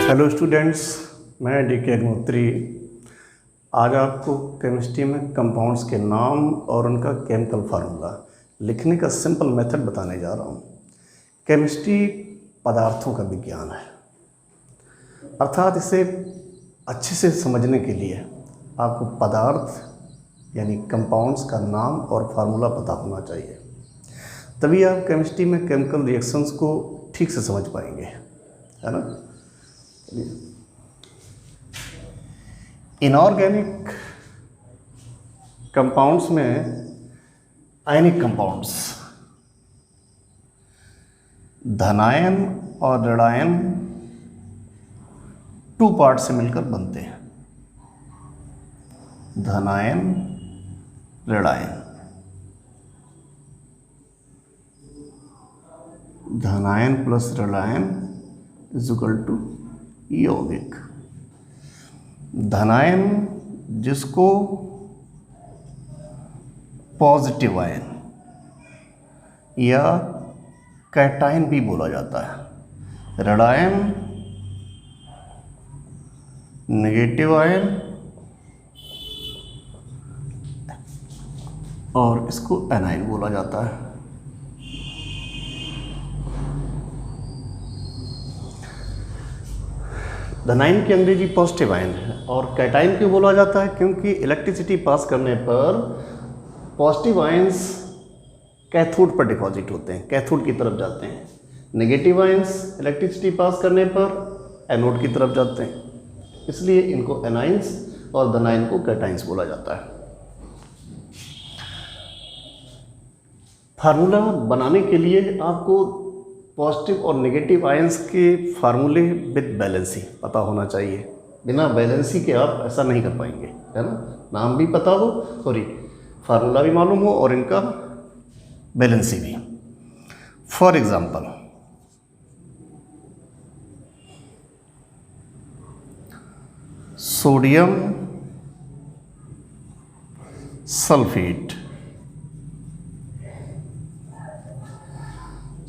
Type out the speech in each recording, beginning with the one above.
Hello students, मैं DK. Agnihotri आज आपको केमिस्ट्री में कंपाउंड्स के नाम और उनका केमिकल फार्मूला लिखने का सिंपल मेथड बताने जा रहा हूँ। केमिस्ट्री पदार्थों का विज्ञान है, अर्थात इसे अच्छे से समझने के लिए आपको पदार्थ यानी कंपाउंड्स का नाम और फार्मूला पता होना चाहिए, तभी आप केमिस्ट्री में केमिकल रिएक्शंस को ठीक से समझ पाएंगे, है ना। इनऑर्गेनिक कंपाउंड्स में आयनिक कंपाउंड्स धनायन और ऋणायन 2 पार्ट से मिलकर बनते हैं। धनायन ऋणायन, धनायन प्लस ऋणायन इज इक्वल टू यौगिक। धनायन जिसको पॉजिटिव आयन या कैटायन भी बोला जाता है, ऋणायन नेगेटिव आयन और इसको एनायन बोला जाता है। धनायन की अंग्रेजी पॉजिटिव आयन है और कैटायन क्यों बोला जाता है, क्योंकि इलेक्ट्रिसिटी पास करने पर पॉजिटिव आयंस कैथोड पर डिपॉजिट होते हैं, कैथोड की तरफ जाते हैं। नेगेटिव आयंस इलेक्ट्रिसिटी पास करने पर एनोड की तरफ जाते हैं, इसलिए इनको एनायंस और धनायन को कैटायंस बोला जाता है। फार्मूला बनाने के लिए आपको पॉजिटिव और नेगेटिव आयंस के फार्मूले विद बैलेंसी पता होना चाहिए। बिना बैलेंसी के आप ऐसा नहीं कर पाएंगे, है ना। नाम भी पता हो, फार्मूला भी मालूम हो और इनका बैलेंसी भी। For example, sodium sulphate,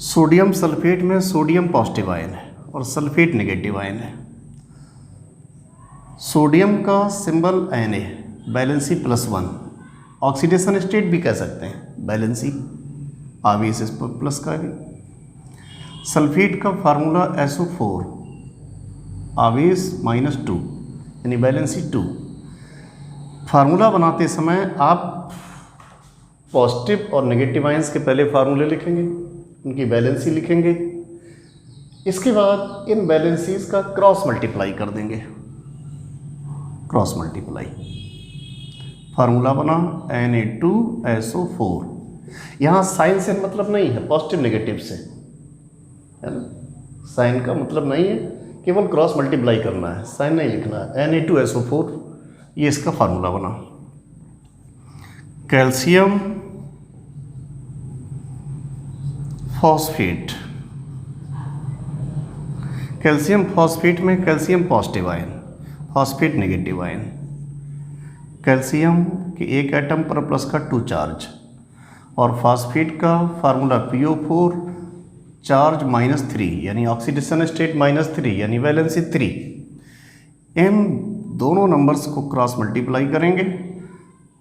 sodium sulphate में सोडियम पॉजिटिव आयन है और सल्फेट नेगेटिव आयन है। सोडियम का symbol Na, valency +1, oxidation state भी कह सकते हैं, बैलेंसी आवेश इस पर प्लस का भी। सल्फेट का फार्मूला SO4, आवेश -2 यानी बैलेंसी 2। फार्मूला बनाते समय आप पॉजिटिव और नेगेटिव आयंस के पहले फार्मूले लिखेंगे, उनकी बैलेंसी लिखेंगे, इसके बाद इन बैलेंसीज का क्रॉस मल्टीप्लाई कर देंगे। क्रॉस मल्टीप्लाई, फार्मूला बना Na2SO4। यहाँ साइन से मतलब नहीं है पॉजिटिव नेगेटिव से, है ना। साइन का मतलब नहीं है, केवल क्रॉस मल्टीप्लाई करना है, साइन नहीं लिखना है। Na2SO4 ये इसका फार्मूला बना। कैल्शियम फॉस्फेट, कैल्शियम फॉस्फेट में calcium positive ion, phosphate negative ion. Calcium के एक एटम पर प्लस का 2 चार्ज और फॉस्फेट का फार्मूला PO4, चार्ज -3 यानी ऑक्सीडेशन स्टेट -3 यानी वैलेंसी 3। इन दोनों नंबर्स को क्रॉस मल्टीप्लाई करेंगे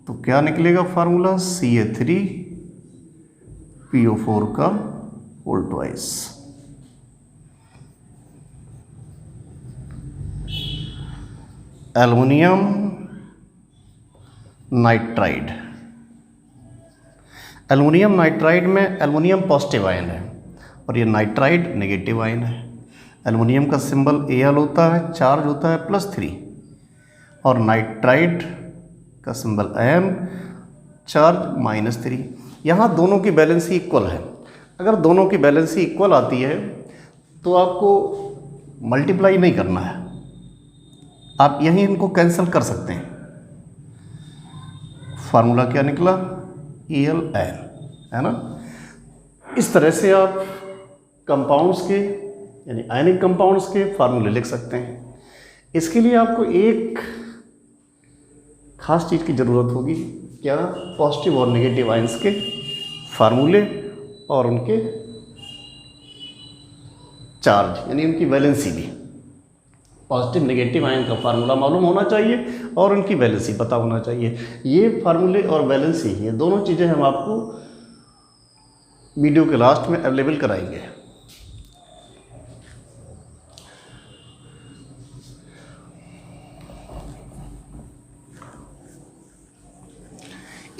तो क्या निकलेगा फार्मूला, Ca3 PO4 का whole twice. Aluminium nitride, aluminium nitride में एल्युमिनियम पॉजिटिव आयन है और ये नाइट्राइड नेगेटिव आयन है। एल्युमिनियम का सिंबल Al होता है, चार्ज होता है +3 और नाइट्राइड का सिंबल Am, चार्ज -3। यहाँ दोनों की बैलेंसी इक्वल है। अगर दोनों की बैलेंसी इक्वल आती है तो आपको मल्टीप्लाई नहीं करना है, आप यहीं इनको कैंसिल कर सकते हैं। फार्मूला क्या निकला, Al, है ना। इस तरह से आप कंपाउंड्स के यानी आयनिक कंपाउंड्स के फार्मूले लिख सकते हैं। इसके लिए आपको एक खास चीज़ की ज़रूरत होगी, क्या, पॉजिटिव और नेगेटिव आयंस के फार्मूले और उनके चार्ज यानी उनकी वैलेंसी भी। पॉजिटिव नेगेटिव आयन का फार्मूला मालूम होना चाहिए और उनकी वैलेंसी पता होना चाहिए। ये फार्मूले और वैलेंसी, ये दोनों चीज़ें हम आपको वीडियो के लास्ट में अवेलेबल कराएंगे।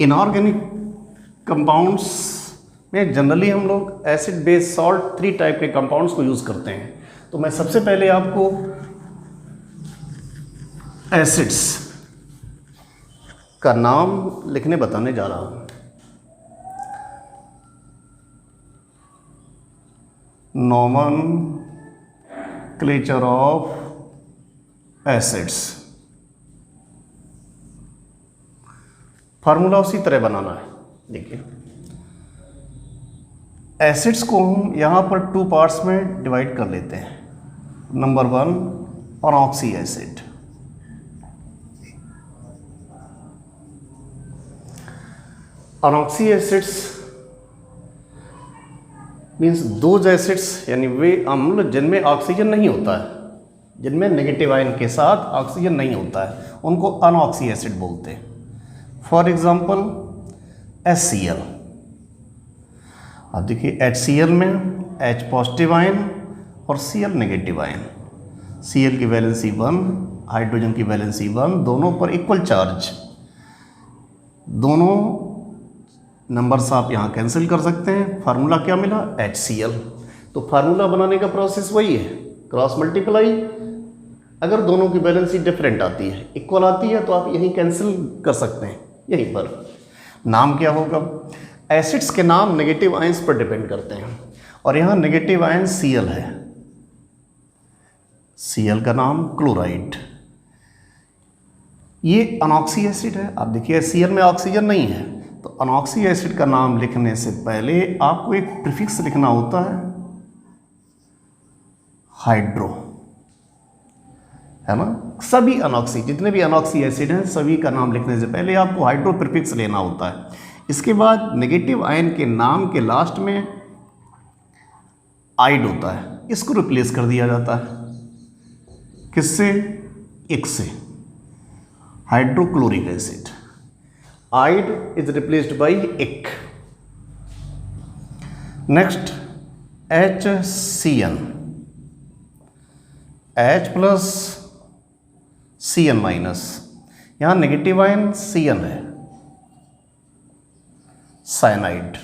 इनऑर्गेनिक कंपाउंड्स में जनरली हम लोग एसिड बेस सॉल्ट 3 टाइप के कंपाउंड्स को यूज़ करते हैं। तो मैं सबसे पहले आपको एसिड्स का नाम लिखने बताने जा रहा हूँ। नोमेनक्लेचर ऑफ एसिड्स, फार्मूला उसी तरह बनाना है। देखिए, एसिड्स को हम यहाँ पर 2 पार्ट्स में डिवाइड कर लेते हैं। Number 1 anoxy acid, anoxy acids means those acids, यानी वे अम्ल जिनमें ऑक्सीजन नहीं होता है, जिनमें नेगेटिव आयन के साथ ऑक्सीजन नहीं होता है, उनको अनऑक्सी एसिड बोलते हैं। For example HCl। अब देखिए HCl में H पॉजिटिव आयन और Cl नेगेटिव आयन। Cl की वैलेंसी 1, हाइड्रोजन की वैलेंसी 1, दोनों पर इक्वल चार्ज। दोनों नंबर्स आप यहाँ कैंसिल कर सकते हैं। फार्मूला क्या मिला? HCl। तो फार्मूला बनाने का प्रोसेस वही है, क्रॉस मल्टीप्लाई। अगर दोनों की वैलेंसी डिफरेंट आती है, इक्वल आती है, तो आप यहीं कैंसिल कर सकते हैं। यहीं पर नाम क्या होगा? एसिड्स के नाम नेगेटिव आयंस पर डिपेंड करते हैं, और यहाँ नेगेटिव आयन Cl है। Cl का नाम क्लोराइड। ये अनऑक्सी एसिड है। आप देखिए Cl में ऑक्सीजन नहीं है, तो अनऑक्सी एसिड का नाम लिखने से पहले आपको एक प्रीफिक्स लिखना होता है, हाइड्रो, है ना। सभी अनऑक्सी, जितने भी अनऑक्सी एसिड हैं, सभी का नाम लिखने से पहले आपको हाइड्रो प्रीफिक्स लेना होता है। इसके बाद नेगेटिव आयन के नाम के लास्ट में आइड होता है, इसको रिप्लेस कर दिया जाता है। किससे? इक से, hydrochloric acid. Ide is replaced by ic. Next HCN, H plus Cn minus, यहाँ नेगेटिव आयन Cn है, साइनाइड।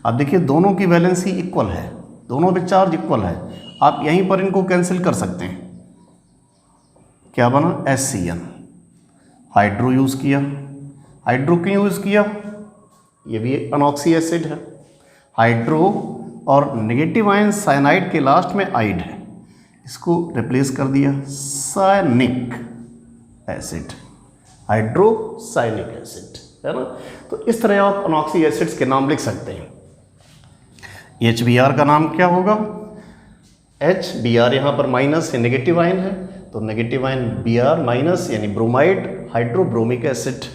अब देखिए दोनों की वैलेंसी इक्वल है, दोनों पे चार्ज इक्वल है। आप यहीं पर इनको कैंसिल कर सकते हैं। क्या बना? HCN। हाइड्रो यूज़ किया। हाइड्रो क्यों यूज़ किया? ये भी अनऑक्सी एसिड है। हाइड्रो और नेगेटिव आयन साइनाइड के लास्ट में आइड है, इसको रिप्लेस कर दिया साइनिक एसिड, हाइड्रोसाइनिक एसिड, है ना। तो इस तरह आप अनऑक्सी एसिड्स के नाम लिख सकते हैं। HBr का नाम क्या होगा? HBr यहाँ पर माइनस है, नेगेटिव आयन है, तो नेगेटिव आयन Br माइनस यानी bromide, hydrobromic acid,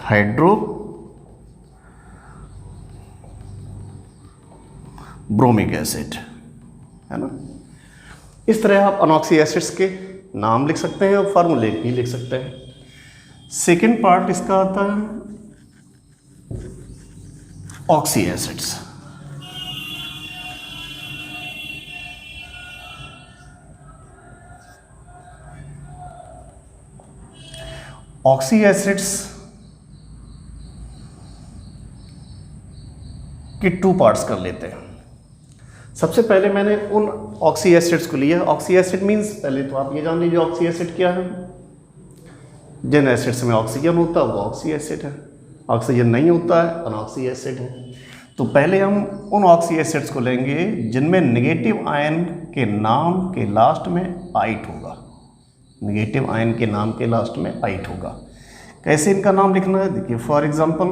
hydrobromic acid, है ना। इस तरह आप अनऑक्सी एसिड्स के नाम लिख सकते हैं और फार्मूले भी लिख सकते हैं। सेकेंड पार्ट इसका आता है ऑक्सी एसिड्स। ऑक्सी एसिड्स के 2 पार्ट्स कर लेते हैं। सबसे पहले मैंने उन ऑक्सी एसिड्स को लिया। ऑक्सी एसिड मीन्स, पहले तो आप ये जान लीजिए ऑक्सी एसिड क्या है। जिन एसिड्स में ऑक्सीजन होता है वो ऑक्सी एसिड है, ऑक्सीजन नहीं होता है अनऑक्सी एसिड है। तो पहले हम उन ऑक्सी एसिड्स को लेंगे जिनमें नेगेटिव आयन के नाम के लास्ट में आइट होगा। नेगेटिव आयन के नाम के लास्ट में आइट होगा। कैसे इनका नाम लिखना है? देखिए, फॉर एग्जांपल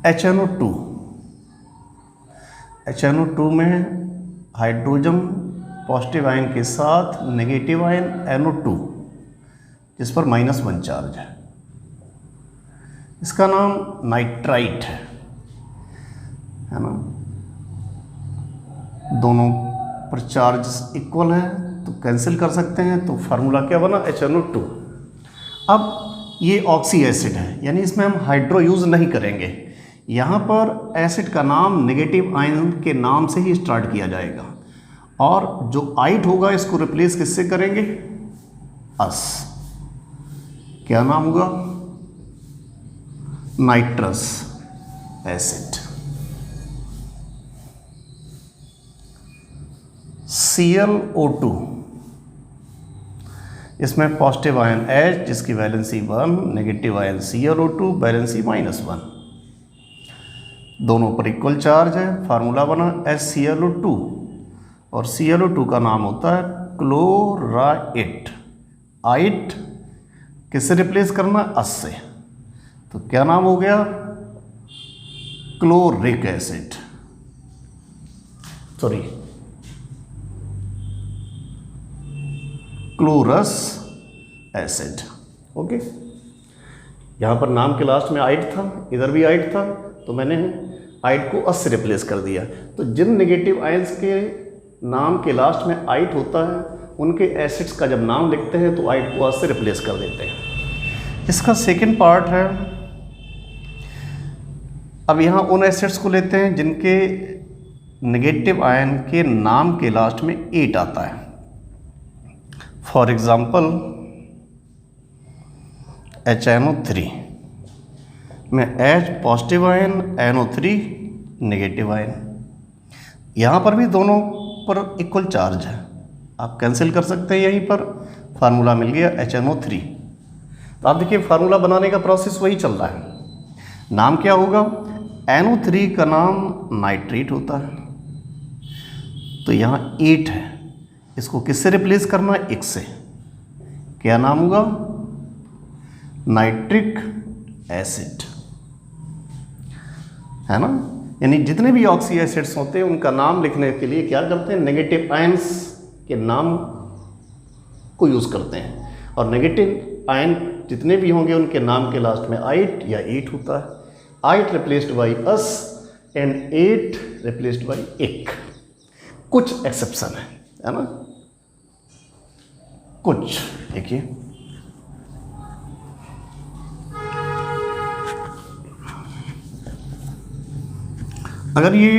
HNO2। HNO2 में हाइड्रोजन पॉजिटिव आयन के साथ नेगेटिव आयन NO2, जिस पर -1 चार्ज है, इसका नाम नाइट्राइट है ना। दोनों पर चार्ज इक्वल है तो कैंसिल कर सकते हैं, तो फार्मूला क्या बना HNO2। अब ये ऑक्सी एसिड है, यानी इसमें हम हाइड्रो यूज़ नहीं करेंगे। यहाँ पर एसिड का नाम नेगेटिव आयन के नाम से ही स्टार्ट किया जाएगा, और जो आइट होगा इसको रिप्लेस किससे करेंगे, अस। क्या नाम होगा, नाइट्रस एसिड। ClO2, इसमें पॉजिटिव आयन H जिसकी valency 1, negative ion ClO2 valency -1, दोनों पर इक्वल चार्ज है। फार्मूला बना HClO2, और ClO2 का नाम होता है क्लोराइट। आइट किससे रिप्लेस करना, अस से, तो क्या नाम हो गया, chloric acid, sorry chlorous acid. Okay, यहाँ पर नाम के लास्ट में आइट था, इधर भी आइट था, तो मैंने आइट को अस से रिप्लेस कर दिया। तो जिन नेगेटिव आयंस के नाम के लास्ट में आइट होता है उनके एसिड्स का जब नाम लिखते हैं तो आइट को अस से रिप्लेस कर देते हैं। इसका सेकंड पार्ट है, अब यहाँ उन एसिड्स को लेते हैं जिनके नेगेटिव आयन के नाम के लास्ट में 8 आता है। फॉर एग्जाम्पल HNO3 में H positive ion, NO3 negative ion. यहाँ पर भी दोनों पर इक्वल चार्ज है, आप कैंसिल कर सकते हैं, यहीं पर फार्मूला मिल गया HNO3। तो आप देखिए फार्मूला बनाने का प्रोसेस वही चल रहा है। नाम क्या होगा, NO3 का नाम नाइट्रेट होता है, तो यहाँ 8 है, इसको किससे रिप्लेस करना है, 1 से। क्या नाम होगा, नाइट्रिक एसिड, है ना। यानी जितने भी ऑक्सी एसिड्स होते हैं उनका नाम लिखने के लिए क्या करते हैं, नेगेटिव आयंस के नाम को यूज़ करते हैं, और नेगेटिव आयन जितने भी होंगे उनके नाम के लास्ट में आइट या 8 होता है। Ite replaced by ous and 8 replaced by 1। कुछ एक्सेप्शन है ना, कुछ देखिए, अगर ये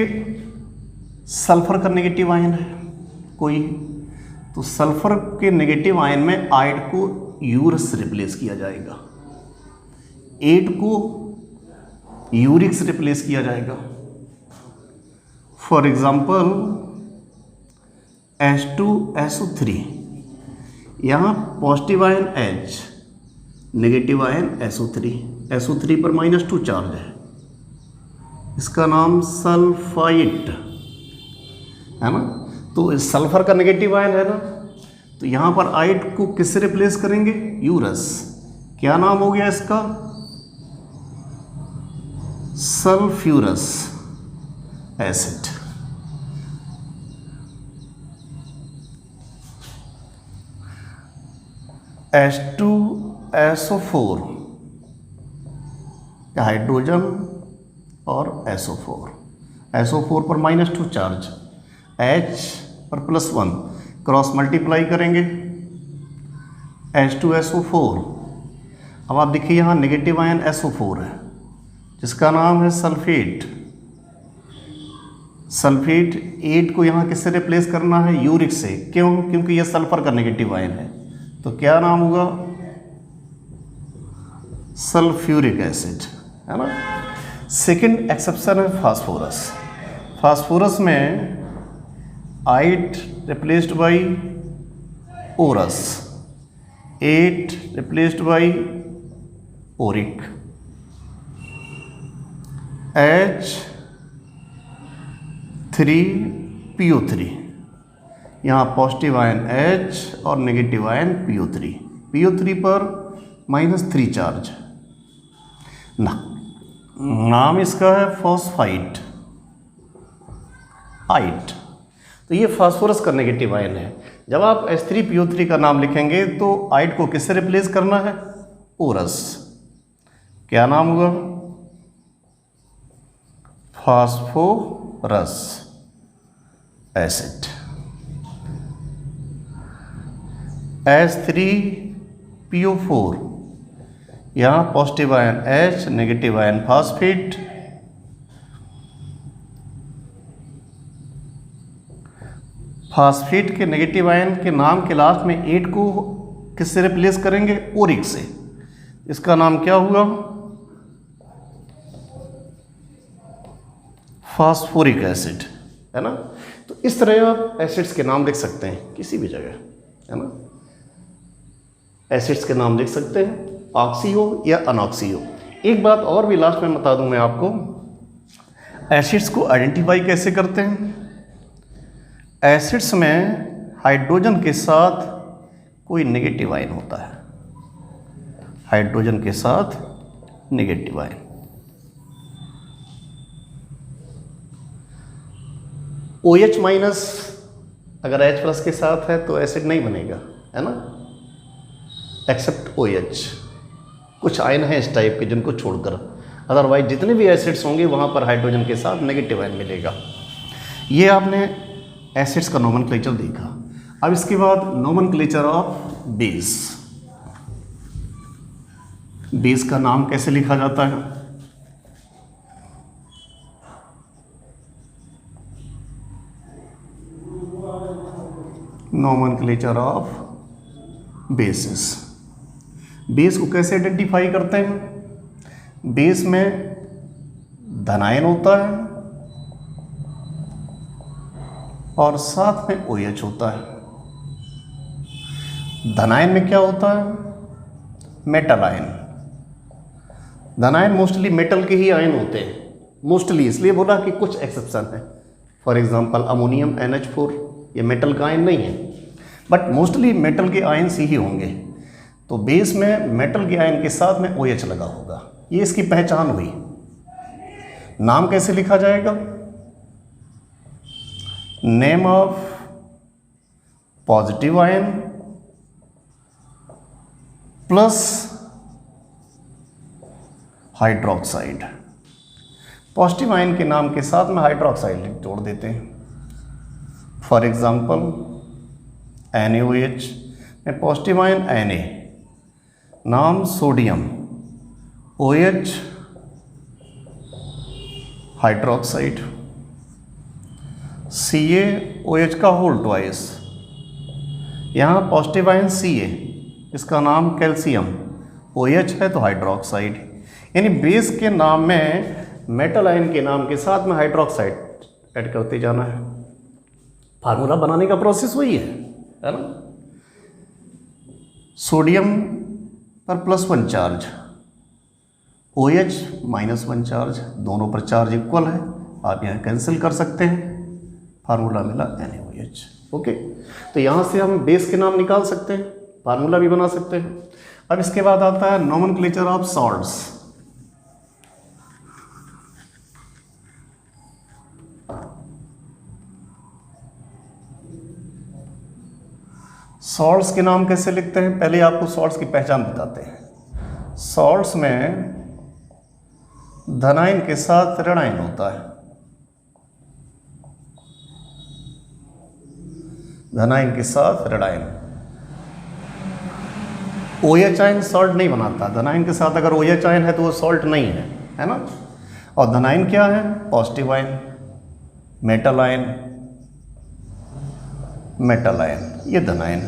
सल्फर का नेगेटिव आयन है कोई, तो सल्फर के नेगेटिव आयन में आइड को यूरस से रिप्लेस किया जाएगा, 8 को यूरिक से रिप्लेस किया जाएगा। फॉर एग्जाम्पल H2SO3, यहाँ positive ion H, negative ion SO3, SO3 पर -2 चार्ज है, इसका नाम सल्फाइट है ना। तो इस सल्फर का नेगेटिव आयन है ना, तो यहाँ पर आइट को किससे रिप्लेस करेंगे, यूरस। क्या नाम हो गया इसका, सल्फ्यूरस एसिड। H2SO4, हाइड्रोजन और SO4 पर -2 चार्ज, H पर +1, क्रॉस मल्टीप्लाई करेंगे H2SO4। अब आप देखिए यहाँ नेगेटिव आयन SO4 है जिसका नाम है सल्फेट। सल्फेट 8 को यहाँ किससे रिप्लेस करना है, यूरिक से। क्यों, क्योंकि यह सल्फर का नेगेटिव आयन है, तो क्या नाम होगा, सल्फ्यूरिक एसिड, है ना। सेकंड एक्सेप्शन है फास्फोरस। फास्फोरस में ite replaced by orous, 8 replaced by oric, H3PO3, यहाँ पॉजिटिव आयन H और नेगेटिव आयन PO3, PO3 पर -3 चार्ज। नाम इसका है फॉस्फाइट आइट। तो ये फास्फोरस का नेगेटिव आयन है। जब आप H3PO3 का नाम लिखेंगे तो आइट को किससे रिप्लेस करना है, ओरस। क्या नाम होगा, फास्फोरस एसिड। H3PO4, यहाँ positive ion H, negative ion phosphate, phosphate के नेगेटिव आयन के नाम के लास्ट में 8 को किससे रिप्लेस करेंगे? ओरिक से। इसका नाम क्या हुआ? फास्फोरिक एसिड, है ना। तो इस तरह आप एसिड्स के नाम लिख सकते हैं किसी भी जगह, है ना। एसिड्स के नाम लिख सकते हैं, ऑक्सी हो या अनऑक्सी हो। एक बात और भी लास्ट में बता दूं मैं आपको, एसिड्स को आइडेंटिफाई कैसे करते हैं। एसिड्स में हाइड्रोजन के साथ कोई नेगेटिव आयन होता है, हाइड्रोजन के साथ नेगेटिव आयन। OH माइनस अगर H प्लस के साथ है तो एसिड नहीं बनेगा, है ना, एक्सेप्ट OH। कुछ आयन हैं इस टाइप के जिनको छोड़कर, अदरवाइज जितने भी एसिड्स होंगे वहाँ पर हाइड्रोजन के साथ नेगेटिव आयन मिलेगा। ये आपने एसिड्स का नोमेनक्लेचर देखा। अब इसके बाद नोमेनक्लेचर ऑफ बेस। बेस का नाम कैसे लिखा जाता है? Nomenclature of basis. बेस को कैसे आइडेंटिफाई करते हैं? बेस में धनायन होता है और साथ में OH होता है। धनायन में क्या होता है? Metal ion. धनायन मोस्टली मेटल के ही आयन होते हैं, मोस्टली इसलिए बोला कि कुछ एक्सेप्शन है। फॉर एग्जांपल अमोनियम NH4 ये मेटल का आयन नहीं है, बट मोस्टली मेटल के आयन्स ही होंगे। तो बेस में मेटल के आयन के साथ में OH लगा होगा, ये इसकी पहचान हुई। नाम कैसे लिखा जाएगा? Name of positive ion plus hydroxide. Positive ion के नाम के साथ में हाइड्रोक्साइड जोड़ देते हैं। फॉर एग्जांपल NaOH में पॉजिटिव आयन Na, नाम सोडियम, OH हाइड्रोक्साइड, CaOH का होल ट्वाइस, यहाँ पॉजिटिव आयन Ca, इसका नाम कैल्शियम, OH है तो हाइड्रोक्साइड। यानी बेस के नाम में मेटल आयन के नाम के साथ में हाइड्रोक्साइड ऐड करते जाना है। फार्मूला बनाने का प्रोसेस वही है ना। सोडियम पर +1 चार्ज, OH -1 चार्ज, दोनों पर चार्ज इक्वल है, आप यहाँ कैंसिल कर सकते हैं, फार्मूला मिला NaOH। ओके, तो यहाँ से हम बेस के नाम निकाल सकते हैं, फार्मूला भी बना सकते हैं। अब इसके बाद आता है नोमेनक्लेचर ऑफ सॉल्ट्स। सॉल्ट्स के नाम कैसे लिखते हैं? पहले आपको सॉल्ट्स की पहचान बताते हैं। सॉल्ट्स में धनायन के साथ ऋणायन होता है, धनायन के साथ ऋणायन। OH आयन सॉल्ट नहीं बनाता, धनायन के साथ अगर OH आयन है तो वो सॉल्ट नहीं है, है ना। और धनायन क्या है? Positive ion, metal ion, metal ion, ये धनायन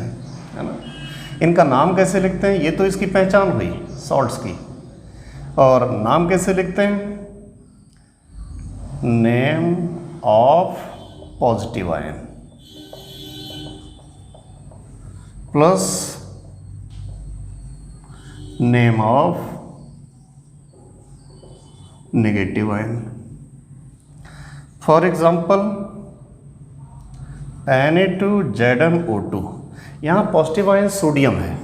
है ना। इनका नाम कैसे लिखते हैं? ये तो इसकी पहचान हुई सॉल्ट्स की। और नाम कैसे लिखते हैं? Name of positive ion plus name of negative ion. For example Na2ZnO2, यहाँ पॉजिटिव आयन सोडियम है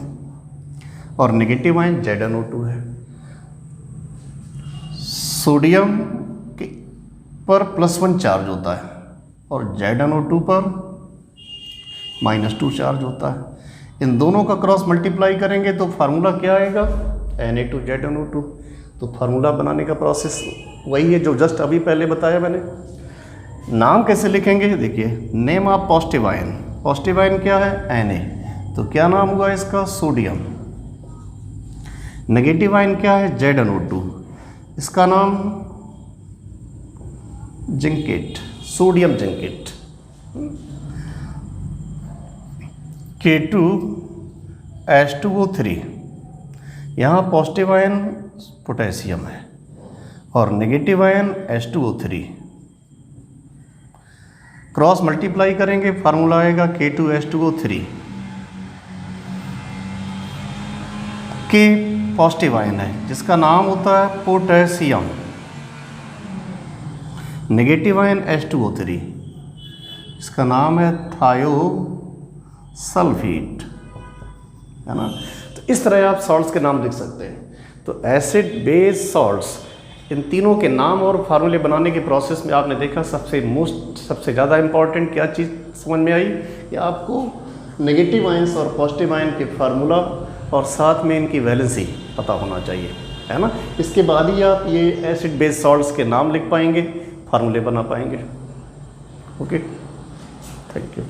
और नेगेटिव आयन ZnO2 है। सोडियम के पर +1 चार्ज होता है और ZnO2 पर -2 चार्ज होता है। इन दोनों का क्रॉस मल्टीप्लाई करेंगे तो फार्मूला क्या आएगा? Na2ZnO2। तो फार्मूला बनाने का प्रोसेस वही है जो जस्ट अभी पहले बताया मैंने। नाम कैसे लिखेंगे? देखिए, name of positive ion, positive ion क्या है? Na, तो क्या नाम हुआ इसका? सोडियम। नेगेटिव आयन क्या है? ZnO2, इसका नाम जिंकेट, सोडियम जिंकेट। K2H2O3, यहाँ पॉजिटिव आयन पोटेशियम है और negative ion H2O3। Cross multiply करेंगे, फार्मूला आएगा K2H2O3। के पॉजिटिव आयन है जिसका नाम होता है पोटेशियम, नेगेटिव आयन H2O3, इसका नाम है थायोसल्फेट, है ना। तो इस तरह आप सॉल्ट्स के नाम लिख सकते हैं। तो एसिड बेस सॉल्ट्स, इन तीनों के नाम और फार्मूले बनाने के प्रोसेस में आपने देखा सबसे ज़्यादा इम्पॉर्टेंट क्या चीज़ समझ में आई कि आपको नेगेटिव आयंस और पॉजिटिव आयन के फार्मूला और साथ में इनकी वैलेंसी पता होना चाहिए, है ना। इसके बाद ही आप ये एसिड बेस सॉल्ट्स के नाम लिख पाएंगे, फार्मूले बना पाएंगे। Okay, thank you.